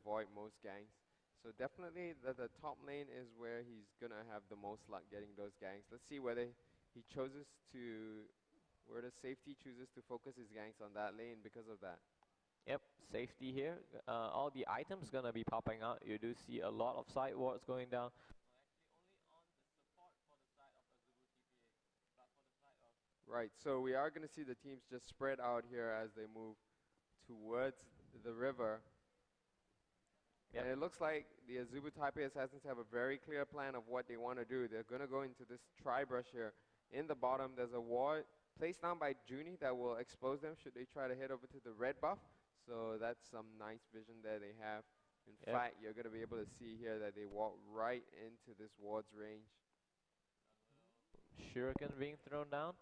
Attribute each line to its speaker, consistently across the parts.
Speaker 1: avoid most ganks. So definitely the top lane is where he's going to have the most luck getting those ganks. Let's see whether he chooses to, where the safety chooses to focus his ganks on that lane because of that.
Speaker 2: Yep, safety here. All the items gonna be popping out. You do see a lot of side wards going down.
Speaker 1: Right, so we are going to see the teams just spread out here as they move towards the river.
Speaker 2: Yep.
Speaker 1: And it looks like the Azubu Taipei Assassins have a very clear plan of what they want to do. They're going to go into this tri-brush here. In the bottom, there's a ward placed down by Junie that will expose them should they try to head over to the red buff. So that's some nice vision there they have. In fact, you're going to be able to see here that they walk right into this ward's range.
Speaker 2: Shuriken being thrown down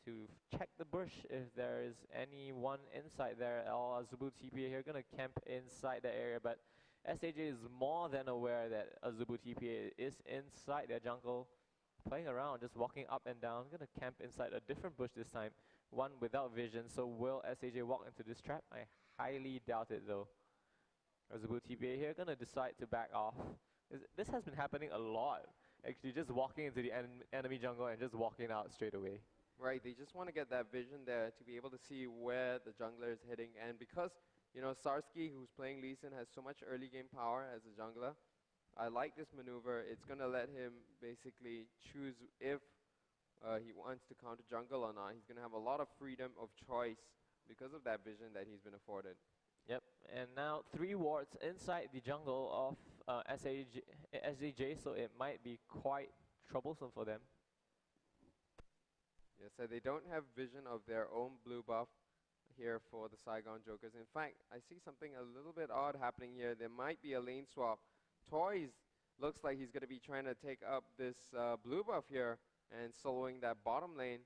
Speaker 2: to check the bush if there is anyone inside there. All Azubu TPA here gonna camp inside the area, but SAJ is more than aware that Azubu TPA is inside their jungle, playing around, just walking up and down. Gonna camp inside a different bush this time, one without vision. So will SAJ walk into this trap? I highly doubt it though. Azubu TPA here gonna decide to back off. This has been happening a lot. Actually, just walking into the enemy jungle and just walking out straight away.
Speaker 1: Right, they just want to get that vision there to be able to see where the jungler is hitting. And because, you know, Sarsky, who's playing Lee Sin, has so much early game power as a jungler, I like this maneuver. It's going to let him basically choose if he wants to counter jungle or not. He's going to have a lot of freedom of choice because of that vision that he's been afforded.
Speaker 2: Yep, and now 3 wards inside the jungle of SAJ, so it might be quite troublesome for them.
Speaker 1: Yes, so they don't have vision of their own blue buff here for the Saigon Jokers. In fact, I see something a little bit odd happening here. There might be a lane swap. Toys looks like he's going to be trying to take up this blue buff here and soloing that bottom lane.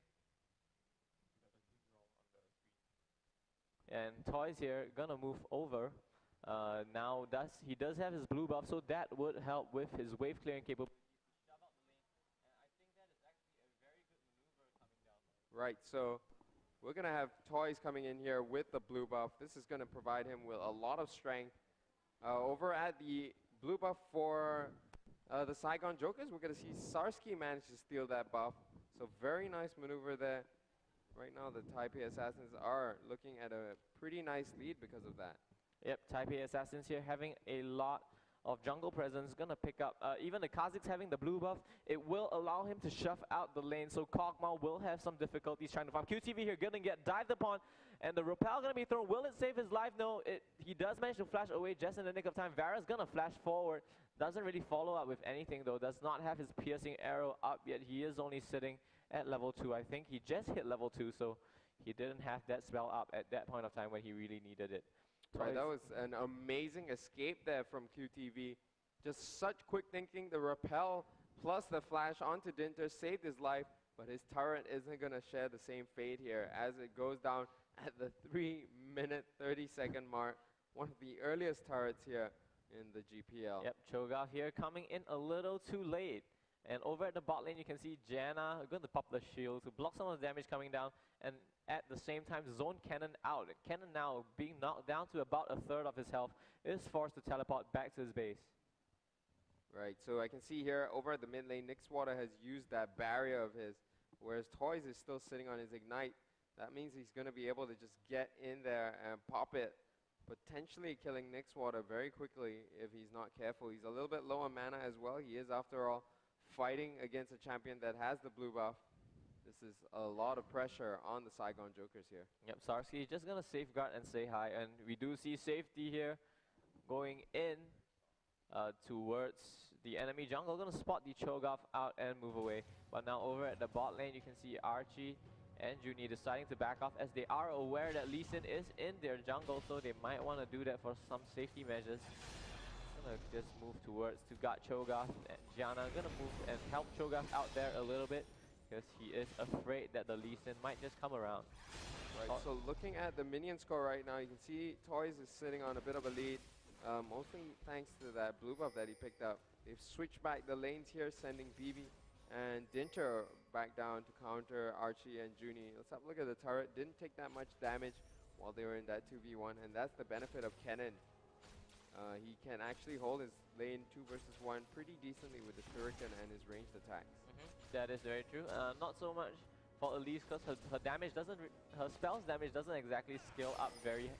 Speaker 2: And Toys here gonna move over. Now he does have his blue buff, so that would help with his wave clearing capability.
Speaker 1: Right, so we're going to have Toys coming in here with the blue buff. This is going to provide him with a lot of strength. Over at the blue buff for the Saigon Jokers, we're going to see Sarsky manage to steal that buff. So very nice maneuver there. Right now, the Taipei Assassins are looking at a pretty nice lead because of that.
Speaker 2: Yep, Taipei Assassins here having a lot of jungle presence, gonna pick up, even the Kazakhs having the blue buff, it will allow him to shove out the lane, so Kog'Maw will have some difficulties trying to farm. QTV here gonna get dived upon, and the rappel gonna be thrown. Will it save his life? No, he does manage to flash away just in the nick of time. Vara's gonna flash forward, doesn't really follow up with anything though, does not have his piercing arrow up yet. He is only sitting at level 2, I think he just hit level 2, so he didn't have that spell up at that point of time when he really needed it.
Speaker 1: Right, that was an amazing escape there from QTV. Just such quick thinking. The rappel plus the flash onto Dinter saved his life, but his turret isn't going to share the same fate here as it goes down at the 3-minute 30-second mark. One of the earliest turrets here in the GPL.
Speaker 2: Yep, Cho'Gath here coming in a little too late. And over at the bot lane, you can see Janna going to pop the shield to block some of the damage coming down. And at the same time, zone Cannon out. Cannon now being knocked down to about a third of his health, is forced to teleport back to his base.
Speaker 1: Right, so I can see here over at the mid lane, Nixwater has used that barrier of his, whereas Toys is still sitting on his Ignite. That means he's going to be able to just get in there and pop it, potentially killing Nixwater very quickly if he's not careful. He's a little bit low on mana as well. He is, after all, fighting against a champion that has the blue buff. This is a lot of pressure on the Saigon Jokers here.
Speaker 2: Yep, Sarsky just going to safeguard and say hi. And we do see safety here going in towards the enemy jungle. Going to spot the Cho'Gath out and move away. But now over at the bot lane, you can see Archie and Junie deciding to back off as they are aware that Lee Sin is in their jungle. So they might want to do that for some safety measures. Gonna just move towards to got Cho'Gath and Janna. Gonna move and help Cho'Gath out there a little bit, because he is afraid that the Lee Sin might just come around.
Speaker 1: Right, so looking at the minion score right now, you can see Toys is sitting on a bit of a lead, mostly thanks to that blue buff that he picked up. They've switched back the lanes here, sending Vivi and Dinter back down to counter Archie and Junie. Let's have a look at the turret. Didn't take that much damage while they were in that 2v1, and that's the benefit of Kennen. He can actually hold his lane 2 versus 1 pretty decently with the shuriken and his ranged attacks.
Speaker 2: That is very true. Not so much for Elise because her damage doesn't, her spell's damage doesn't exactly scale up very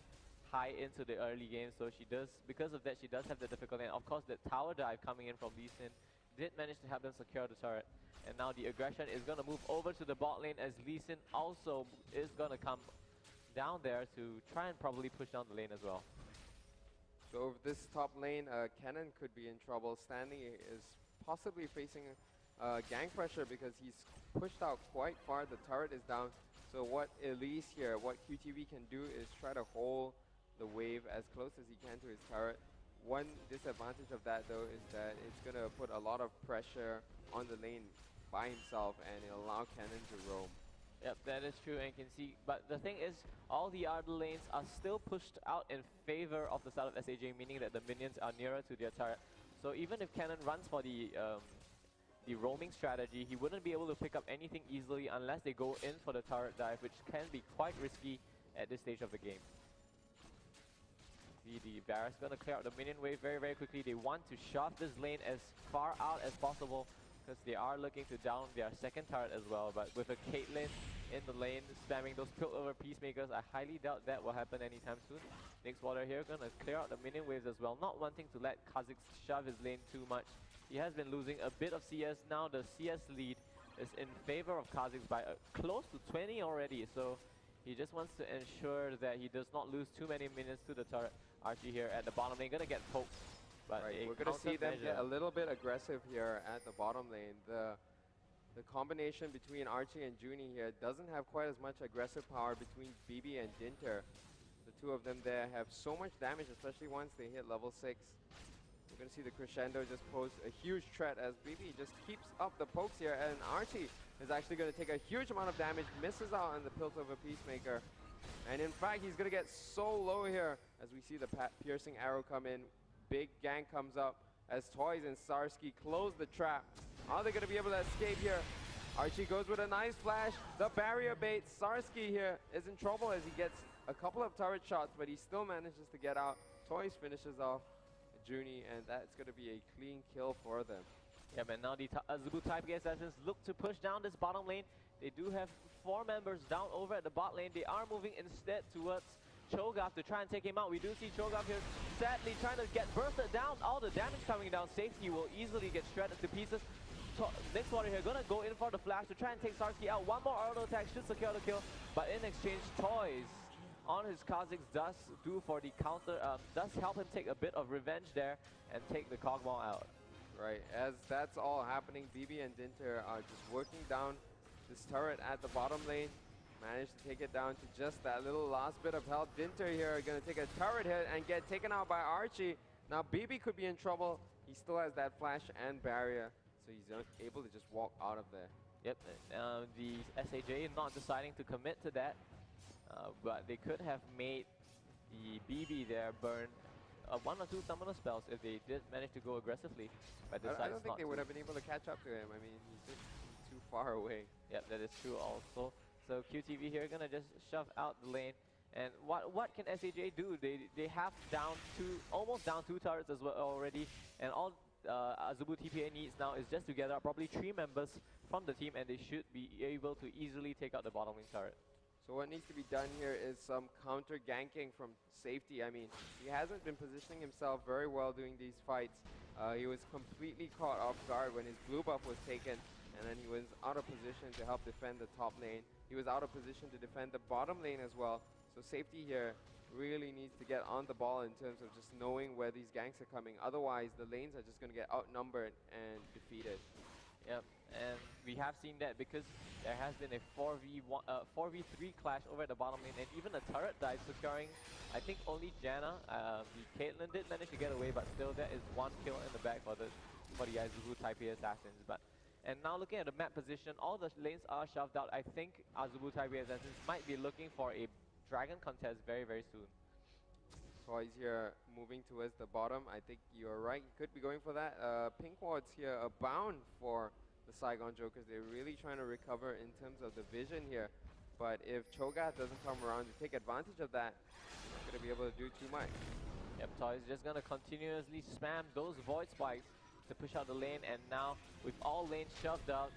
Speaker 2: high into the early game. So she does, because of that, she does have the difficulty. And of course, the tower dive coming in from Lee Sin did manage to help them secure the turret. And now the aggression is going to move over to the bot lane as Lee Sin also is going to come down there to try and probably push down the lane as well.
Speaker 1: So over this top lane, Kennen could be in trouble. Standing is possibly facing gang pressure because he's pushed out quite far. The turret is down. So what Elise here, what QTV can do is try to hold the wave as close as he can to his turret. One disadvantage of that though is that it's going to put a lot of pressure on the lane by himself and it'll allow Kennen to roam.
Speaker 2: Yep, that is true, and you can see, but the thing is, all the other lanes are still pushed out in favor of the side of SAJ, meaning that the minions are nearer to their turret. So even if Kennen runs for the roaming strategy, he wouldn't be able to pick up anything easily unless they go in for the turret dive, which can be quite risky at this stage of the game. See, the Varus gonna clear out the minion wave very, very quickly. They want to shove this lane as far out as possible because they are looking to down their second turret as well. But with a Caitlyn in the lane spamming those pilt over peacemakers, I highly doubt that will happen anytime soon. Nixwater here gonna clear out the minion waves as well, not wanting to let Kha'Zix shove his lane too much. He has been losing a bit of CS. Now the CS lead is in favor of Kha'Zix by close to 20 already. So he just wants to ensure that he does not lose too many minions to the turret. Archie here at the bottom lane gonna get poked. But
Speaker 1: right, we're gonna see them get a little bit aggressive here at the bottom lane. The combination between Archie and Junie here doesn't have quite as much aggressive power between BB and Dinter. The two of them there have so much damage, especially once they hit level 6. We're going to see the crescendo just pose a huge threat as BB just keeps up the pokes here, and Archie is actually going to take a huge amount of damage, misses out on the Pilt of a Peacemaker. And in fact, he's going to get so low here as we see the piercing arrow come in. Big gang comes up as Toys and Sarsky close the trap. Are they going to be able to escape here? Archie goes with a nice flash. The barrier bait. Sarsky here is in trouble as he gets a couple of turret shots, but he still manages to get out. Toys finishes off Junie, and that's going to be a clean kill for them.
Speaker 2: Yeah, man, now the Azubu Taipei Assassins look to push down this bottom lane. They do have 4 members down over at the bot lane. They are moving instead towards Cho'Gath to try and take him out. We do see Cho'Gath here sadly trying to get bursted down. All the damage coming down. Safety will easily get shredded to pieces. Nixwater here gonna go in for the flash to try and take Sarsky out. One more auto attack should secure the kill, but in exchange, Toys on his Kha'Zix does do for the counter, does help him take a bit of revenge there and take the Cogmaw out.
Speaker 1: Right, as that's all happening, BB and Dinter are just working down this turret at the bottom lane. Managed to take it down to just that little last bit of health. Dinter here going to take a turret hit and get taken out by Archie. Now BB could be in trouble. He still has that flash and barrier, so he's able to just walk out of there.
Speaker 2: Yep, the SAJ not deciding to commit to that, but they could have made the BB there burn 1 or 2 summoner spells if they did manage to go aggressively. But
Speaker 1: I don't think they would have been able to catch up to him. I mean, he's just too far away.
Speaker 2: Yep, that is true also. So QTV here gonna just shove out the lane. And what can SAJ do? They have almost down 2 turrets as well already. And all Azubu TPA needs now is just to gather up probably 3 members from the team, and they should be able to easily take out the bottom lane turret.
Speaker 1: So what needs to be done here is some counter ganking from safety. I mean, he hasn't been positioning himself very well during these fights. He was completely caught off guard when his blue buff was taken, and then he was out of position to help defend the top lane. He was out of position to defend the bottom lane as well. So safety here really needs to get on the ball in terms of just knowing where these ganks are coming. Otherwise, the lanes are just going to get outnumbered and defeated.
Speaker 2: Yep, and we have seen that because there has been a 4v3 clash over at the bottom lane, and even a turret dive securing, I think only Janna. The Caitlyn did manage to get away, but still that is 1 kill in the back for the Azubu Taipei Assassins. And now looking at the map position, all the lanes are shoved out. I think Azubu Taipei Assassins might be looking for a dragon contest very, very soon.
Speaker 1: Toys here moving towards the bottom. I think you're right. He could be going for that. Pink Wards here are bound for the Saigon Jokers. They're really trying to recover in terms of the vision here. But if Cho'Gath doesn't come around to take advantage of that, he's not going to be able to do too much.
Speaker 2: Yep, Toys just gonna continuously spam those void spikes to push out the lane, and now with all lanes shoved out,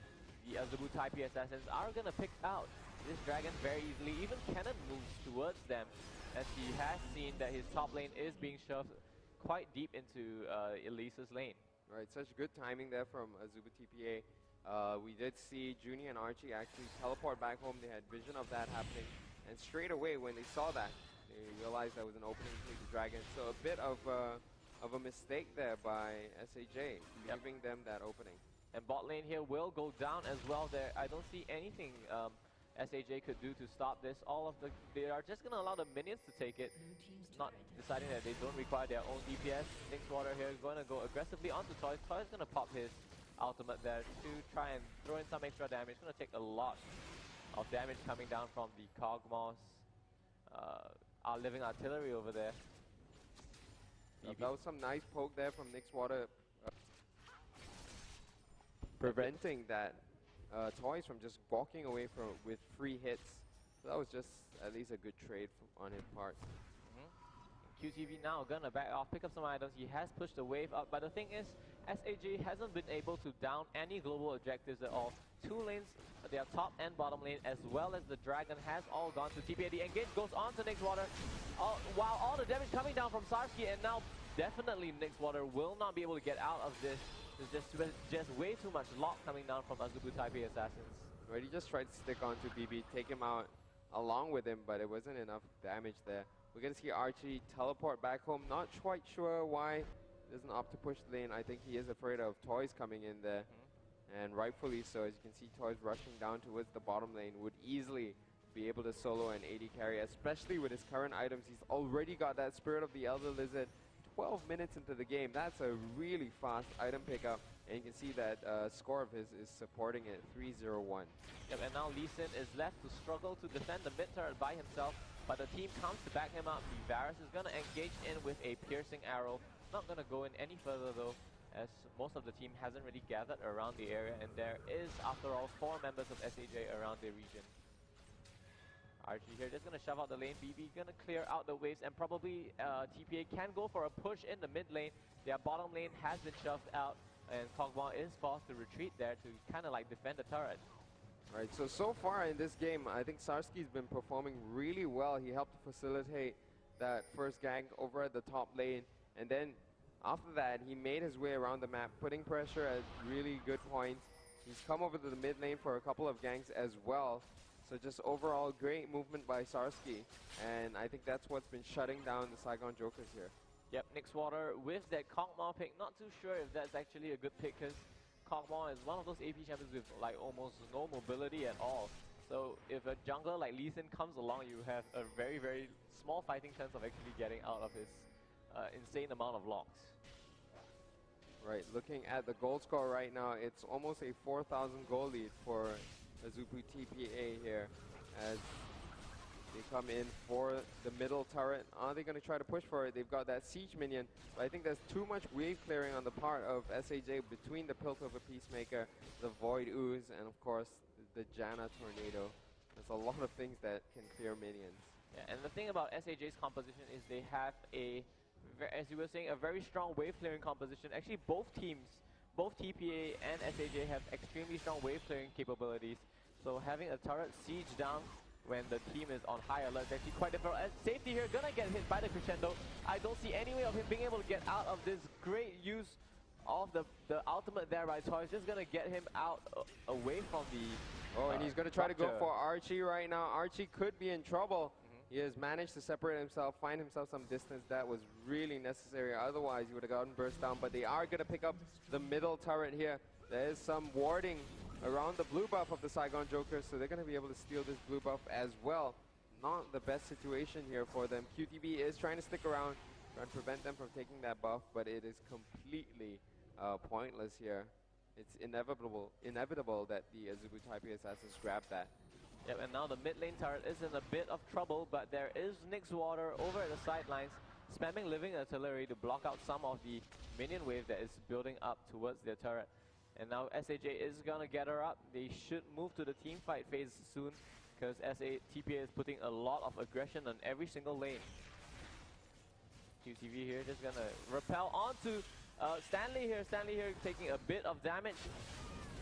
Speaker 2: the Azubu Taipei Assassins are gonna pick out this dragon very easily. Even Cannon moves towards them, as he has seen that his top lane is being shoved quite deep into Elisa's lane.
Speaker 1: Right, such good timing there from Azubu TPA. We did see Junie and Archie actually teleport back home. They had vision of that happening, and straight away when they saw that, they realized there was an opening to the dragon. So a bit of a mistake there by SAJ, leaving them that opening.
Speaker 2: And bot lane here will go down as well there. I don't see anything SAJ could do to stop this. They are just gonna allow the minions to take it, not deciding that they don't require their own DPS. Nixwater here is gonna go aggressively onto Toys. Toys gonna pop his ultimate there to try and throw in some extra damage. Gonna take a lot of damage coming down from the Kog'Maw's our living artillery over there.
Speaker 1: That was some nice poke there from Nixwater, preventing that Toys from just walking away with free hits. So that was just at least a good trade on his part.
Speaker 2: QTV now gonna back off, pick up some items. He has pushed the wave up, but the thing is, SAJ hasn't been able to down any global objectives at all. Two lanes, their top and bottom lane, as well as the dragon, has all gone to TPA. The engage goes on to Nixwater, while all the damage coming down from Sarsky, and now definitely Nixwater will not be able to get out of this. There's just way too much lock coming down from Azubu Taipei Assassins.
Speaker 1: Right, he just tried to stick onto BB, take him out along with him, but it wasn't enough damage there. We're going to see Archie teleport back home. Not quite sure why he doesn't opt to push the lane. I think he is afraid of Toys coming in there. And rightfully so. As you can see, Toys rushing down towards the bottom lane would easily be able to solo an AD carry, especially with his current items. He's already got that Spirit of the Elder Lizard 12 minutes into the game. That's a really fast item pickup. And you can see that score of his is supporting it, 3-0-1.
Speaker 2: Yep, and now Lee Sin is left to struggle to defend the mid turret by himself, but the team comes to back him up. The Varus is going to engage in with a piercing arrow. Not going to go in any further though, as most of the team hasn't really gathered around the area, and there is, after all, 4 members of SAJ around the region. Archie here just going to shove out the lane. BB going to clear out the waves, and probably TPA can go for a push in the mid lane. Their bottom lane has been shoved out, and Kog'Maw is forced to retreat there to kind of like defend the turret.
Speaker 1: Right, so far in this game, I think Sarsky's been performing really well. He helped facilitate that first gank over at the top lane, and then after that, he made his way around the map, putting pressure at really good points. He's come over to the mid lane for a couple of ganks as well. So just overall great movement by Sarsky, and I think that's what's been shutting down the Saigon Jokers here.
Speaker 2: Yep, Nixwater with that Kog'Maw pick. Not too sure if that's actually a good pick, because Kog'Maw is one of those AP champions with like almost no mobility at all. So if a jungler like Lee Sin comes along, you have a very, very small fighting chance of actually getting out of his insane amount of locks.
Speaker 1: Right, looking at the gold score right now, it's almost a 4,000 goal lead for Azubu TPA here, as they come in for the middle turret. Are they going to try to push for it? They've got that siege minion, but I think there's too much wave clearing on the part of SAJ between the Piltover Peacemaker, the Void Ooze, and of course the Janna Tornado. There's a lot of things that can clear minions.
Speaker 2: Yeah, and the thing about SAJ's composition is they have as you were saying, a very strong wave clearing composition. Actually, both teams, both TPA and SAJ, have extremely strong wave clearing capabilities. So having a turret siege down when the team is on high alert is actually quite difficult. And safety here gonna get hit by the crescendo. I don't see any way of him being able to get out of this great use of the ultimate there by Toys. Just gonna get him out away from the
Speaker 1: and he's gonna try to go for Archie right now. Archie could be in trouble. He has managed to separate himself, find himself some distance. That was really necessary. Otherwise, he would have gotten burst down. But they are going to pick up the middle turret here. There is some warding around the blue buff of the Saigon Jokers, so they're going to be able to steal this blue buff as well. Not the best situation here for them. QTB is trying to stick around, trying to prevent them from taking that buff, but it is completely pointless here. It's inevitable that the Azubu Taipei Assassins grab that.
Speaker 2: Yep, and now the mid lane turret is in a bit of trouble, but there is Nixwater over at the sidelines, spamming living artillery to block out some of the minion wave that is building up towards their turret. And now SAJ is gonna get her up. They should move to the team fight phase soon, because TPA is putting a lot of aggression on every single lane. QTV here just gonna repel onto Stanley here. Stanley here taking a bit of damage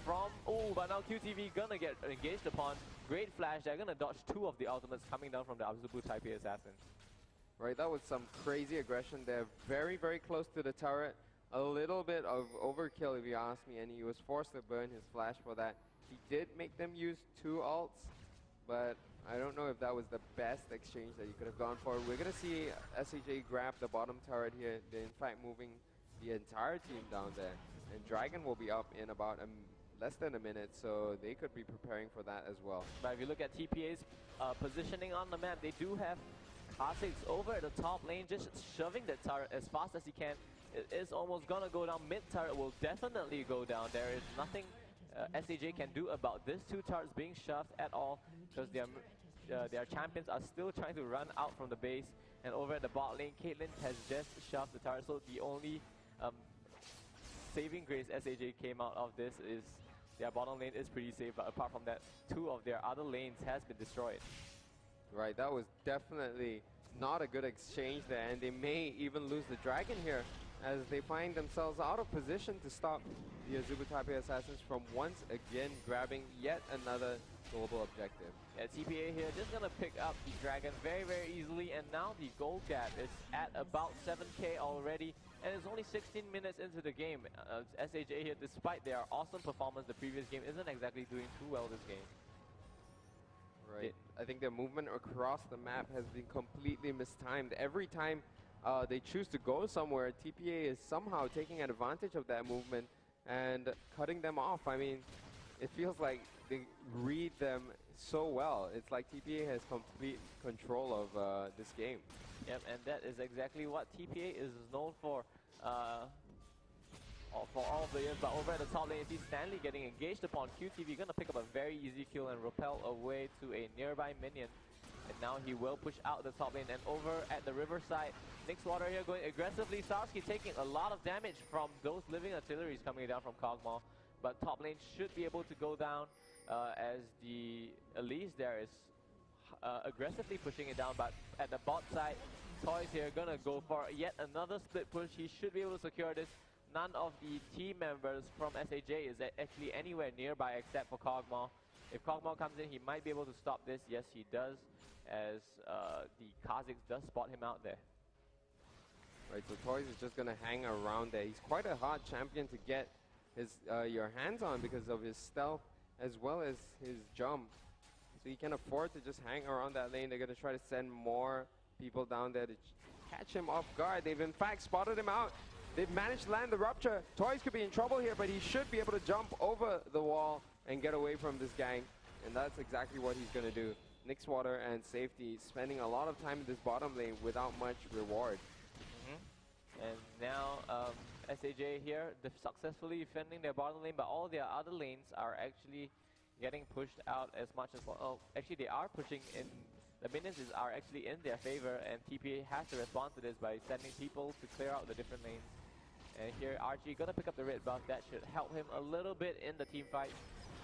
Speaker 2: from, but now QTV gonna get engaged upon. Great flash, they're gonna dodge 2 of the ultimates coming down from the Azubu Taipei Assassins.
Speaker 1: Right, that was some crazy aggression there. Very, very close to the turret. A little bit of overkill if you ask me, and he was forced to burn his flash for that. He did make them use 2 ults, but I don't know if that was the best exchange that you could have gone for. We're going to see SAJ grab the bottom turret here. They're in fact moving the entire team down there. And Dragon will be up in about less than a minute, so they could be preparing for that as well.
Speaker 2: But if you look at TPA's positioning on the map, they do have Kha'Zix over at the top lane, just shoving the turret as fast as he can. It is almost going to go down. Mid turret will definitely go down. There is nothing SAJ can do about this 2 turrets being shoved at all, because their champions are still trying to run out from the base. And over at the bot lane, Caitlyn has just shoved the turret, so the only saving grace SAJ came out of this is their bottom lane is pretty safe, but apart from that, 2 of their other lanes has been destroyed.
Speaker 1: Right, that was definitely not a good exchange there, and they may even lose the Dragon here as they find themselves out of position to stop the Azubu Taipei Assassins from once again grabbing yet another global objective.
Speaker 2: Yeah, TPA here just gonna pick up the Dragon very, very easily, and now the gold gap is at about 7k already, and it's only 16 minutes into the game. SAJ here, despite their awesome performance the previous game, isn't exactly doing too well this game.
Speaker 1: Right, I think their movement across the map has been completely mistimed. Every time they choose to go somewhere, TPA is somehow taking advantage of that movement and cutting them off. I mean, it feels like they read them so well. It's like TPA has complete control of this game.
Speaker 2: Yep, and that is exactly what TPA is known for all of the years. But over at the top lane, you see Stanley getting engaged upon. QTV gonna pick up a very easy kill and repel away to a nearby minion. And now he will push out the top lane. And over at the riverside, Nixwater here going aggressively. Sarsky taking a lot of damage from those living artilleries coming down from Kog'Maw. But top lane should be able to go down as the Elise there is aggressively pushing it down. But at the bot side, Toys here gonna go for yet another split push. He should be able to secure this. None of the team members from SAJ is actually anywhere nearby except for Kog'Maw. If Kog'Maw comes in, he might be able to stop this. Yes, he does, as the Kha'Zix does spot him out there.
Speaker 1: Right, so Toys is just going to hang around there. He's quite a hard champion to get his your hands on because of his stealth as well as his jump. So he can afford to just hang around that lane. They're going to try to send more people down there to catch him off guard. They've in fact spotted him out. They've managed to land the rupture. Toys could be in trouble here, but he should be able to jump over the wall and get away from this gang. And that's exactly what he's going to do. Nixwater and Safety spending a lot of time in this bottom lane without much reward.
Speaker 2: And now SAJ here, successfully defending their bottom lane, but all their other lanes are actually getting pushed out as much as well. Actually, they are pushing in. The minions are actually in their favor, and TPA has to respond to this by sending people to clear out the different lanes. And here, Archie gonna pick up the red buff. That should help him a little bit in the team fight.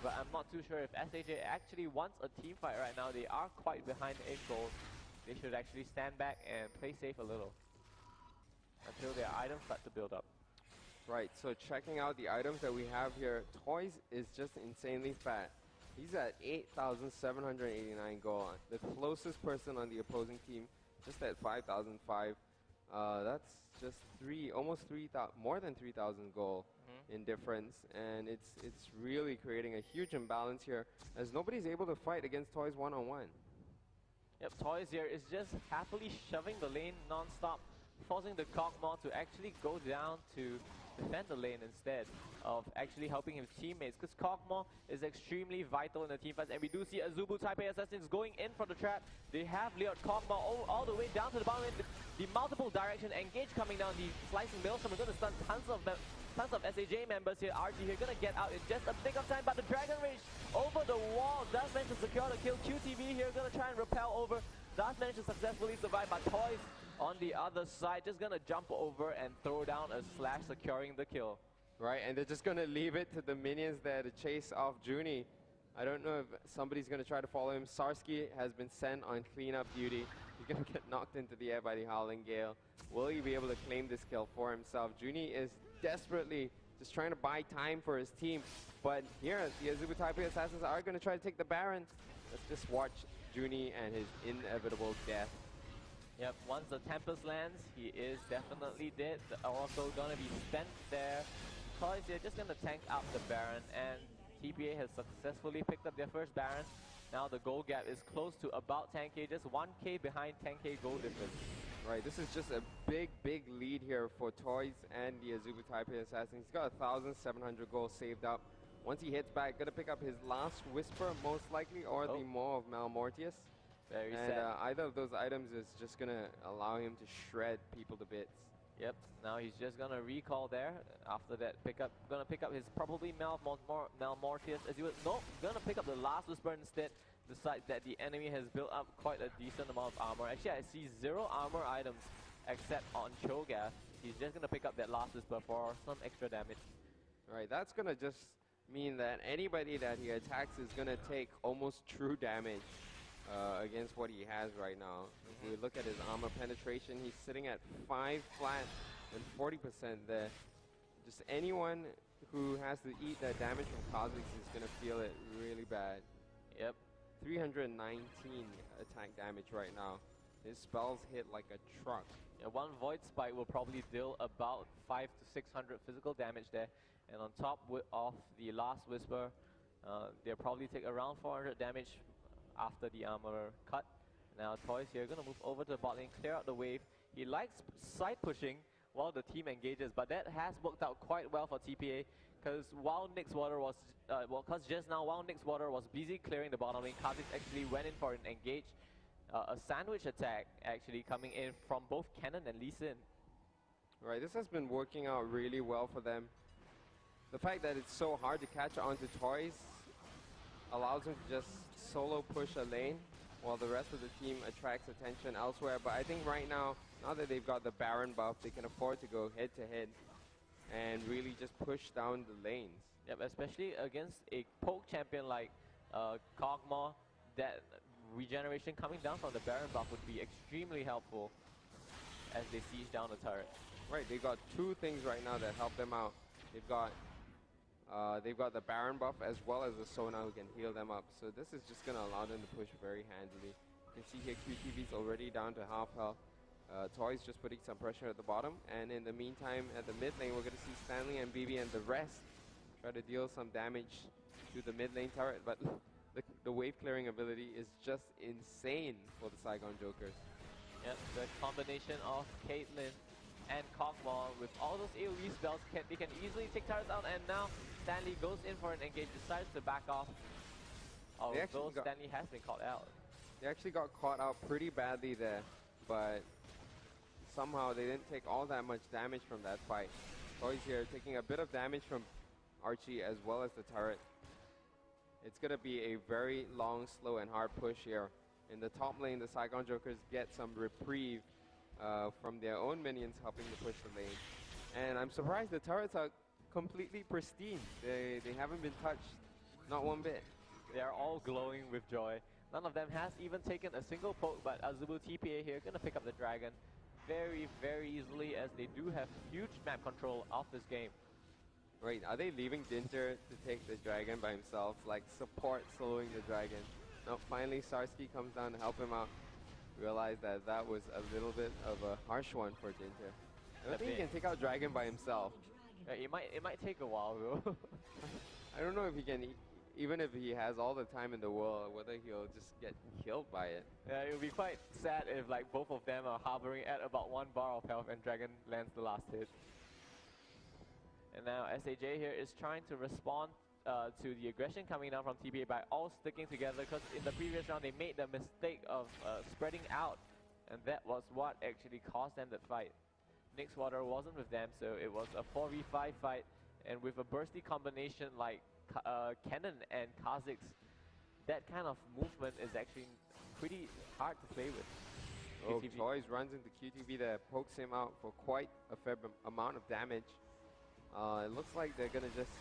Speaker 2: But I'm not too sure if SAJ actually wants a team fight right now. They are quite behind in gold. They should actually stand back and play safe a little until their items start to build up.
Speaker 1: Right, so checking out the items that we have here, Toys is just insanely fat. He's at 8,789 gold. The closest person on the opposing team just at 5,005. That's just almost 3,000, more than 3,000 gold in difference, and it's really creating a huge imbalance here as nobody's able to fight against Toys one-on-one.
Speaker 2: Yep, Toys here is just happily shoving the lane non-stop, forcing the Kog'Maw to actually go down to defend the lane instead of actually helping his teammates, because Kog'Maw is extremely vital in the team fights. And we do see Azubu Taipei Assassins going in for the trap. They have lured Kog'Maw all the way down to the bottom. The multiple direction engage coming down. The slicing maelstrom is going to stun tons of SAJ members here. RG here going to get out in just a blink of time, but the Dragon Rage over the wall does manage to secure the kill. QTV here going to try and repel over. Does manage to successfuli survive, but Toys on the other side just going to jump over and throw down a slash, securing the kill.
Speaker 1: Right, and they're just going to leave it to the minions there to chase off Junie. I don't know if somebody's going to try to follow him. Sarsky has been sent on cleanup duty. He's going to get knocked into the air by the Howling Gale. Will he be able to claim this kill for himself? Junie is desperately just trying to buy time for his team. But here, the Azubu Taipei Assassins are going to try to take the Baron. Let's just watch Junie and his inevitable death.
Speaker 2: Yep, once the Tempest lands, he is definitely dead. The Oracle gonna be spent there. Toys here just gonna tank out the Baron, and TPA has successfully picked up their first Baron. Now the gold gap is close to about 10k, just 1k behind 10k gold difference.
Speaker 1: Right, this is just a big lead here for Toys and the Azubu Taipei Assassins. He's got 1,700 gold saved up. Once he hits back, gonna pick up his last Whisper, most likely, or the Maw of Malmortius.
Speaker 2: Very
Speaker 1: and
Speaker 2: sad.
Speaker 1: Either of those items is just gonna allow him to shred people to bits.
Speaker 2: Yep, now he's just gonna recall there. After that, gonna pick up his probably Malmortius. As he was, nope, gonna pick up the last Whisper instead. Besides that, the enemy has built up quite a decent amount of armor. Actually, I see 0 armor items except on Cho'Gath. He's just gonna pick up that last Whisper for some extra damage.
Speaker 1: Right, that's gonna just mean that anybody that he attacks is gonna take almost true damage against what he has right now. If we look at his armor penetration, he's sitting at 5 flat and 40% there. Just anyone who has to eat that damage from Kha'Zix is gonna feel it really bad.
Speaker 2: Yep.
Speaker 1: 319 attack damage right now. His spells hit like a truck.
Speaker 2: Yeah, one Void Spike will probably deal about 500 to 600 physical damage there. And on top of the last Whisper, they'll probably take around 400 damage after the armor cut. Now Toys here gonna move over to the bot lane, clear out the wave. He likes side pushing while the team engages, but that has worked out quite well for TPA. Because while Nixwater was, just now while Nixwater was busy clearing the bottom lane, Kha'Zix actually went in for an engage, a sandwich attack actually coming in from both Kennen and Lee Sin.
Speaker 1: Right, this has been working out really well for them. The fact that it's so hard to catch onto Toys allows him to just solo push a lane while the rest of the team attracts attention elsewhere. But I think right now that they've got the Baron buff, they can afford to go head to head and really just push down the lanes.
Speaker 2: Yep, especially against a poke champion like Kog'Maw. That regeneration coming down from the Baron buff would be extremely helpful as they siege down the turret.
Speaker 1: Right, they've got 2 things right now that help them out. They've got the Baron buff as well as the Sona who can heal them up. So this is just going to allow them to push very handily. You can see here QTV's already down to half health. Toys just putting some pressure at the bottom. And in the meantime, at the mid lane, we're going to see Stanley and BB and the rest try to deal some damage to the mid lane turret. But the wave clearing ability is just insane for the Saigon Jokers.
Speaker 2: Yep, the combination of Caitlyn and Kog'Maw with all those AoE spells, they can easily take turrets out, and now Stanley goes in for an engage, decides to back off. Although Stanley has been caught out.
Speaker 1: They actually got caught out pretty badly there, but somehow they didn't take all that much damage from that fight. Toys here taking a bit of damage from Archie as well as the turret. It's going to be a very long, slow, and hard push here. In the top lane, the Saigon Jokers get some reprieve from their own minions helping to push the lane. And I'm surprised the turrets are completely pristine. They haven't been touched, not one bit.
Speaker 2: They are all glowing with joy. None of them has even taken a single poke, but Azubu TPA here gonna pick up the dragon very, very easily, as they do have huge map control of this game.
Speaker 1: Right, are they leaving Dinter to take the dragon by himself? Like, support soloing the dragon. Now, finally, Sarsky comes down to help him out. Realize that that was a little bit of a harsh one for Dinter. I don't think he can take out dragon by himself.
Speaker 2: It might take a while, though.
Speaker 1: I don't know if he can, even if he has all the time in the world, whether he'll just get killed by it.
Speaker 2: Yeah, it would be quite sad if like both of them are harboring at about 1 bar of health and dragon lands the last hit. And now SAJ here is trying to respond to the aggression coming down from TPA by all sticking together, because in the previous round they made the mistake of spreading out, and that was what actually caused them that fight. Nixwater wasn't with them, so it was a 4v5 fight, and with a bursty combination like Kennen and Kha'Zix, that kind of movement is actually pretty hard to play with.
Speaker 1: Oh, Toys runs into QTV there, pokes him out for quite a fair amount of damage. It looks like they're going to just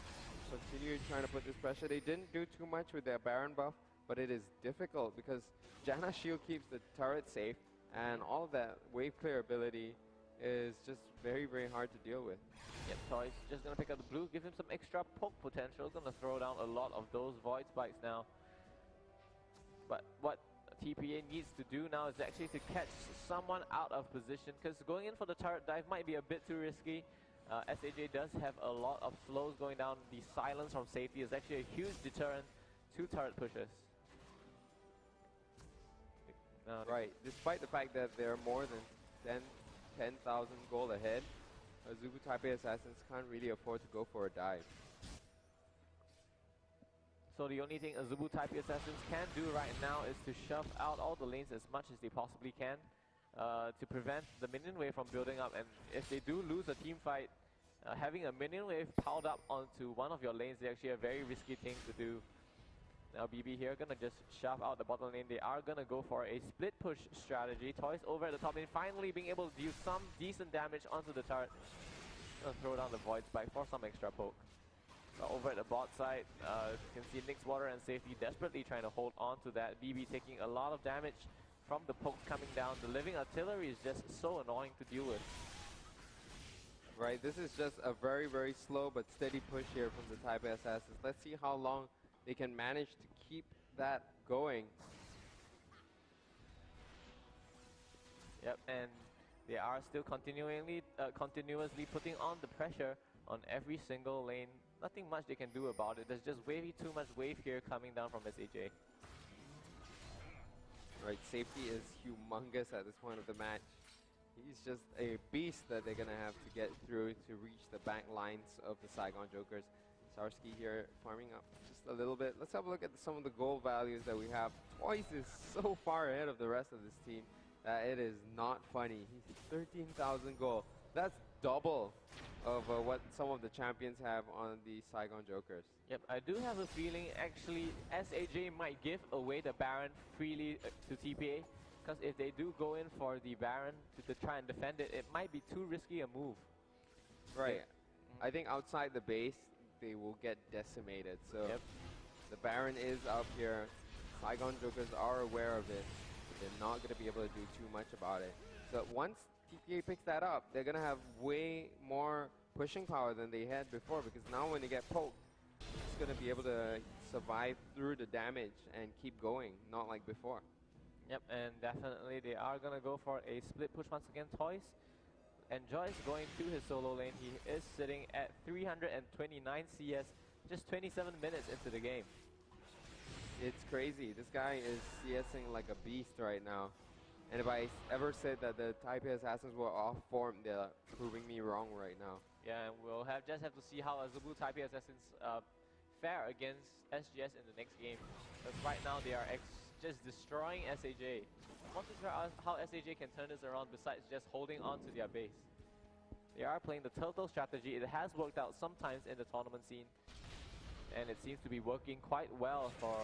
Speaker 1: continue trying to put this pressure. They didn't do too much with their Baron buff, but it is difficult because Janna's shield keeps the turret safe, and all of that wave clear ability is just very, very hard to deal with.
Speaker 2: Yep, Toys just gonna pick up the blue, give him some extra poke potential. Gonna throw down a lot of those void spikes now. But what TPA needs to do now is actually to catch someone out of position, because going in for the turret dive might be a bit too risky. SAJ does have a lot of flows going down. The silence from safety is actually a huge deterrent to turret pushes.
Speaker 1: Right, despite the fact that they're more than 10,000 gold ahead, Azubu Taipei Assassins can't really afford to go for a dive.
Speaker 2: So the only thing Azubu Taipei Assassins can do right now is to shove out all the lanes as much as they possibly can to prevent the minion wave from building up. And if they do lose a team fight, having a minion wave piled up onto one of your lanes is actually a very risky thing to do. Now BB here gonna just shove out the bottom lane. They are gonna go for a split push strategy. Toys over at the top lane, finally being able to do some decent damage onto the turret. Gonna throw down the void spike for some extra poke. Over at the bot side, you can see Nixwater and Safety desperately trying to hold on to that. BB taking a lot of damage from the pokes coming down. The living artillery is just so annoying to deal with.
Speaker 1: Right, this is just a very, very slow but steady push here from the Taipei Assassins. Let's see how long they can manage to keep that going.
Speaker 2: Yep, and they are still continuously putting on the pressure on every single lane. Nothing much they can do about it. There's just way too much wave here coming down from SAJ.
Speaker 1: Right, Safety is humongous at this point of the match. He's just a beast that they're going to have to get through to reach the back lines of the Saigon Jokers. Sarsky here farming up just a little bit. Let's have a look at some of the goal values that we have. Toys is so far ahead of the rest of this team that it is not funny. He's 13,000 gold. That's double of what some of the champions have on the Saigon Jokers.
Speaker 2: Yep, I do have a feeling actually SAJ might give away the Baron freely to TPA, because if they do go in for the Baron to try and defend it, it might be too risky a move.
Speaker 1: Right. I think outside the base, they will get decimated. So
Speaker 2: yep.
Speaker 1: The Baron is up here. Saigon Jokers are aware of it. They're not going to be able to do too much about it. So once TPA picks that up, they're going to have way more pushing power than they had before, because now when they get poked, it's going to be able to survive through the damage and keep going, not like before.
Speaker 2: Yep, and definitely they are going to go for a split push once again. Toys enjoys going to his solo lane. He is sitting at 329 CS, just 27 minutes into the game.
Speaker 1: It's crazy. This guy is CSing like a beast right now. And if I ever said that the Taipei Assassins were off form, they're proving me wrong right now.
Speaker 2: Yeah, and we'll just have to see how Azubu Taipei Assassins fare against SGS in the next game. Because right now they are just destroying SAJ. I'm not too sure how SAJ can turn this around besides just holding on to their base. They are playing the turtle strategy. It has worked out sometimes in the tournament scene, and it seems to be working quite well for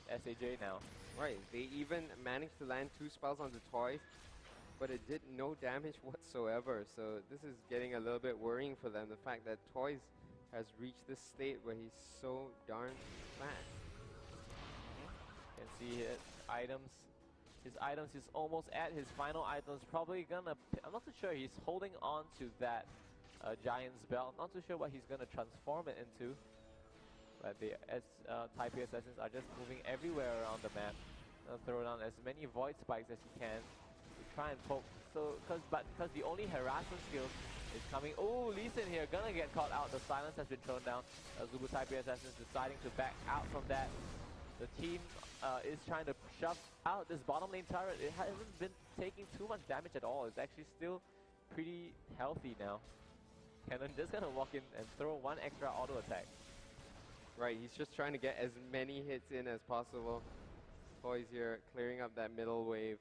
Speaker 2: SAJ now.
Speaker 1: Right, they even managed to land 2 spells on the Toys, but it did no damage whatsoever. So this is getting a little bit worrying for them, the fact that Toys has reached this state where he's so darn fast.
Speaker 2: You can see his items, he's almost at his final items. Probably gonna, I'm not too sure, he's holding on to that Giant's Belt. Not too sure what he's gonna transform it into. But the Taipei Assassins are just moving everywhere around the map. Throw down as many void spikes as he can to try and poke. So, because the only harassment skill is coming. Oh, Lee Sin here gonna get caught out. The silence has been thrown down. Azubu Taipei Assassins deciding to back out from that. The team is trying to shove out this bottom lane turret. It hasn't been taking too much damage at all. It's actually still pretty healthy now. Cannon just gonna walk in and throw one extra auto attack.
Speaker 1: Right, he's just trying to get as many hits in as possible. Toys here clearing up that middle wave.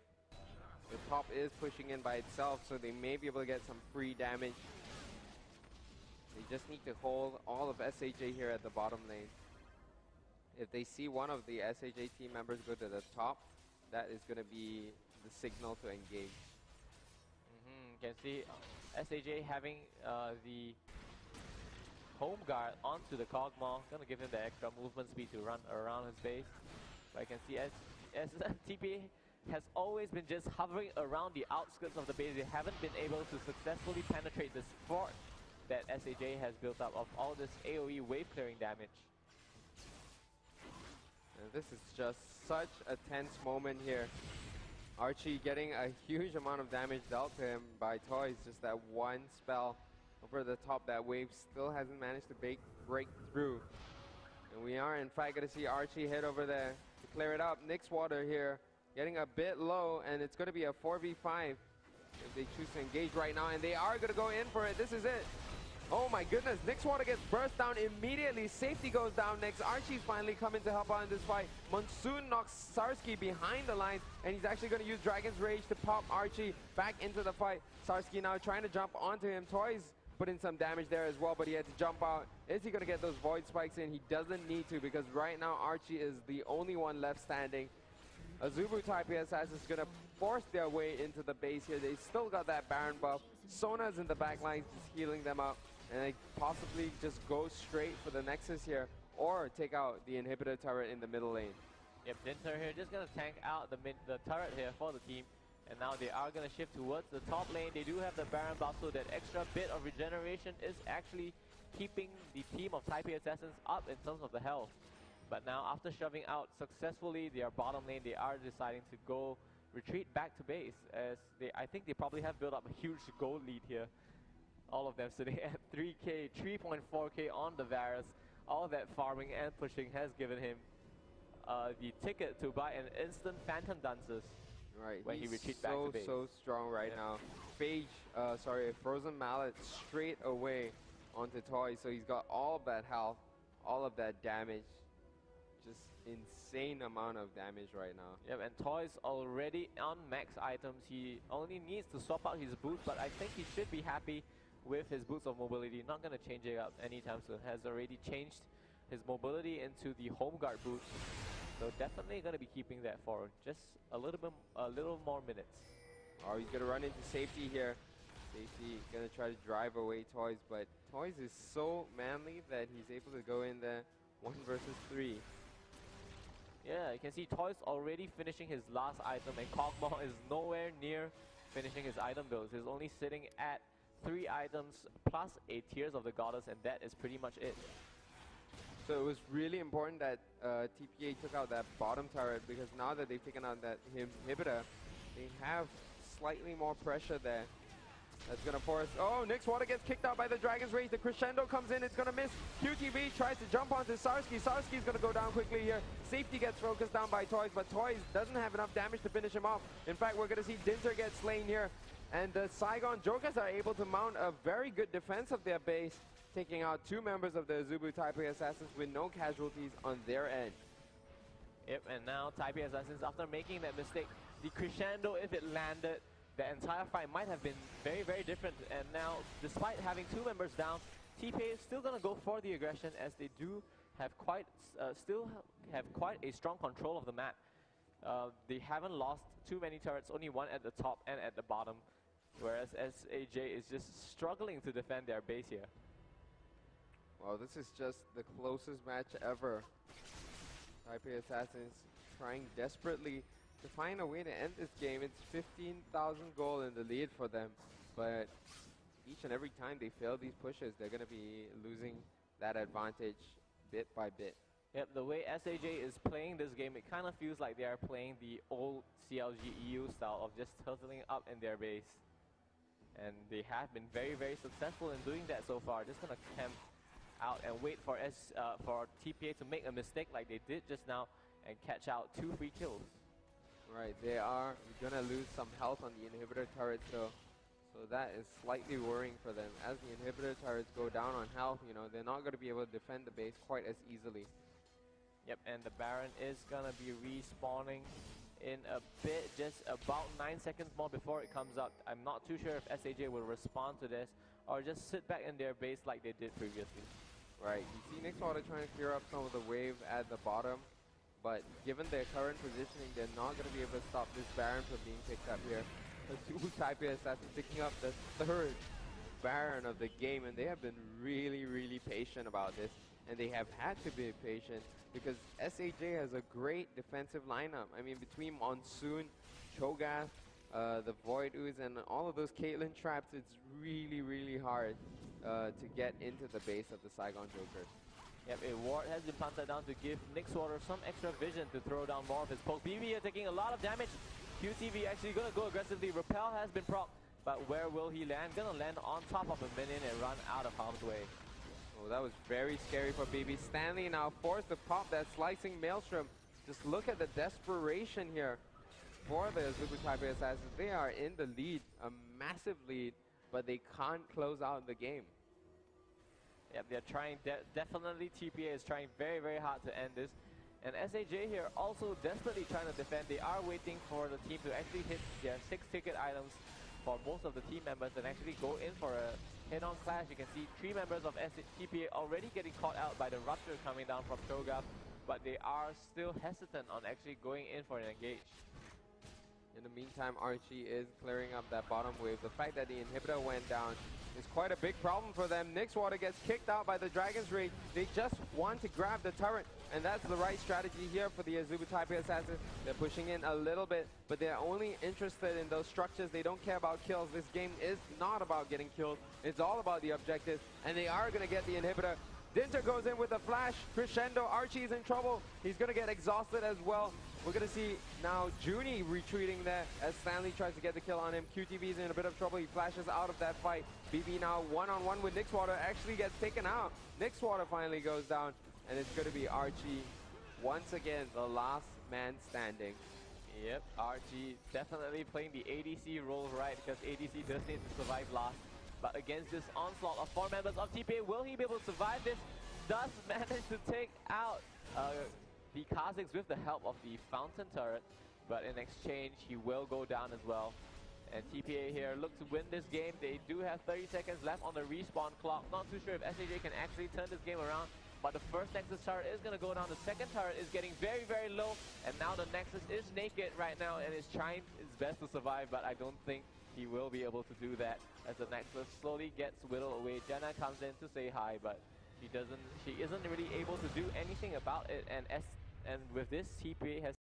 Speaker 1: The top is pushing in by itself, so they may be able to get some free damage. They just need to hold all of SAJ here at the bottom lane. If they see one of the SAJ team members go to the top, that is going to be the signal to engage.
Speaker 2: You can see SAJ having the home guard onto the Kog'Maw, gonna give him the extra movement speed to run around his base. But I can see as TPA has always been just hovering around the outskirts of the base. They haven't been able to successfully penetrate this fort that SAJ has built up of all this AoE wave clearing damage.
Speaker 1: And this is just such a tense moment here. Archie getting a huge amount of damage dealt to him by Toys. Just that one spell over the top. That wave still hasn't managed to break through. And we are in fact going to see Archie head over there to clear it up. Nixwater here getting a bit low, and it's going to be a 4v5 if they choose to engage right now. And they are going to go in for it. This is it. Oh my goodness, Nixwater gets burst down immediately. Safety goes down next. Archie's finally coming to help out in this fight. Monsoon knocks Sarsky behind the lines, and he's actually going to use Dragon's Rage to pop Archie back into the fight. Sarsky now trying to jump onto him. Toys put in some damage there as well, but he had to jump out. Is he going to get those Void Spikes in? He doesn't need to, because right now Archie is the only one left standing. Azubu Taipei Assassins is going to force their way into the base here. They still got that Baron buff. Sona's in the back lines just healing them up. And they possibly just go straight for the Nexus here, or take out the inhibitor turret in the middle lane.
Speaker 2: Yep, Dinter here just going to tank out the turret here for the team. And now they are going to shift towards the top lane. They do have the Baron buff, so that extra bit of regeneration is actually keeping the team of Taipei Assassins up in terms of the health. But now, after shoving out successfully their bottom lane, they are deciding to go retreat back to base, as I think they probably have built up a huge gold lead here. All of them sitting at 3k, 3.4k on the Varus. All that farming and pushing has given him the ticket to buy an instant Phantom Dances.
Speaker 1: Right,
Speaker 2: when he retreats back to base.
Speaker 1: So strong right now. A Frozen Mallet straight away onto Toy. So he's got all of that health, all of that damage. Just insane amount of damage right now.
Speaker 2: Yep, and Toy's already on max items. He only needs to swap out his boots, but I think he should be happy with his boots of mobility. Not going to change it up anytime soon. Has already changed his mobility into the home guard boots. So definitely going to be keeping that for just a little more minutes.
Speaker 1: Oh, he's going to run into safety here. Safety going to try to drive away Toys, but Toys is so manly that he's able to go in there 1 versus 3.
Speaker 2: Yeah, you can see Toys already finishing his last item, and Kog'Maw is nowhere near finishing his item builds. He's only sitting at 3 items plus a Tears of the Goddess, and that is pretty much it.
Speaker 1: So it was really important that TPA took out that bottom turret, because now that they've taken out that inhibitor, they have slightly more pressure there. That's going to force... Oh, Nixwater gets kicked out by the Dragon's Rage. The Crescendo comes in. It's going to miss. QTV tries to jump onto Sarsky. Sarsky's going to go down quickly here. Safety gets focused down by Toys, but Toys doesn't have enough damage to finish him off. In fact, we're going to see Dinter get slain here. And the Saigon Jokers are able to mount a very good defense of their base, taking out 2 members of the Azubu Taipei Assassins with no casualties on their end.
Speaker 2: Yep, and now Taipei Assassins, after making that mistake, the Crescendo, if it landed, the entire fight might have been very, very different. And now, despite having 2 members down, TPA is still going to go for the aggression, as they do have still have quite a strong control of the map. They haven't lost too many turrets, only 1 at the top and at the bottom, whereas SAJ is just struggling to defend their base here.
Speaker 1: Well, this is just the closest match ever. Taipei Assassins trying desperately to find a way to end this game. It's 15,000 gold in the lead for them, but each and every time they fail these pushes, they're going to be losing that advantage bit by bit.
Speaker 2: Yep, the way SAJ is playing this game, it kind of feels like they are playing the old CLG EU style of just turtling up in their base. And they have been very, very successful in doing that so far. Just going to camp out and wait for TPA to make a mistake like they did just now and catch out 2 free kills.
Speaker 1: Right, they are going to lose some health on the inhibitor turret, so that is slightly worrying for them. As the inhibitor turrets go down on health, you know, they're not going to be able to defend the base quite as easily.
Speaker 2: Yep, and the Baron is going to be respawning in a bit, just about 9 seconds more before it comes up. I'm not too sure if SAJ will respond to this or just sit back in their base like they did previously. Right,
Speaker 1: you see Nixwater trying to clear up some of the wave at the bottom, but given their current positioning, they're not going to be able to stop this Baron from being picked up here. The 2 Taipei Assassins picking up the 3rd Baron of the game, and they have been really, really patient about this, and they have had to be patient because SAJ has a great defensive lineup. I mean, between Monsoon, Cho'Gath, the Void Ooze, and all of those Caitlyn traps. It's really, really hard to get into the base of the Saigon Jokers.
Speaker 2: Yep, a ward has been planted down to give Nixwater some extra vision to throw down more of his poke. BB are taking a lot of damage. QTV actually gonna go aggressively. Repel has been proc, but where will he land? Gonna land on top of a minion and run out of harm's way.
Speaker 1: Oh, that was very scary for BB. Stanley now forced to pop that slicing Maelstrom. Just look at the desperation here for the Azubu Taipei Assassins. They are in the lead, a massive lead, but they can't close out the game.
Speaker 2: Yep, they're trying, definitely TPA is trying very, very hard to end this. And SAJ here also desperately trying to defend. They are waiting for the team to actually hit their 6-ticket items for most of the team members and actually go in for a head-on clash. You can see 3 members of TPA already getting caught out by the Rupture coming down from Cho'Gath, but they are still hesitant on actually going in for an engage.
Speaker 1: In the meantime, Archie is clearing up that bottom wave. The fact that the inhibitor went down is quite a big problem for them. Nixwater gets kicked out by the Dragon's Rage. They just want to grab the turret, and that's the right strategy here for the Azubu Taipei Assassins. They're pushing in a little bit, but they're only interested in those structures. They don't care about kills. This game is not about getting killed. It's all about the objectives, and they are going to get the inhibitor. Dinter goes in with a flash. Crescendo. Archie's in trouble. He's going to get exhausted as well. We're going to see now Junie retreating there as Stanley tries to get the kill on him. QTV's in a bit of trouble. He flashes out of that fight. BB now one-on-one with Nixwater. Actually gets taken out. Nixwater finally goes down. And it's going to be Archie once again, the last man standing.
Speaker 2: Yep, Archie definitely playing the ADC role right, because ADC does need to survive last. But against this onslaught of 4 members of TPA, will he be able to survive this? Does manage to take out the Kha'Zix with the help of the Fountain Turret, but in exchange, he will go down as well. And TPA here look to win this game. They do have 30 seconds left on the respawn clock. Not too sure if SAJ can actually turn this game around, but the first Nexus turret is going to go down. The second turret is getting very, very low, and now the Nexus is naked right now and is trying its best to survive, but I don't think he will be able to do that as the Nexus slowly gets whittled away. Jenna comes in to say hi, but she isn't really able to do anything about it, and with this, TPA has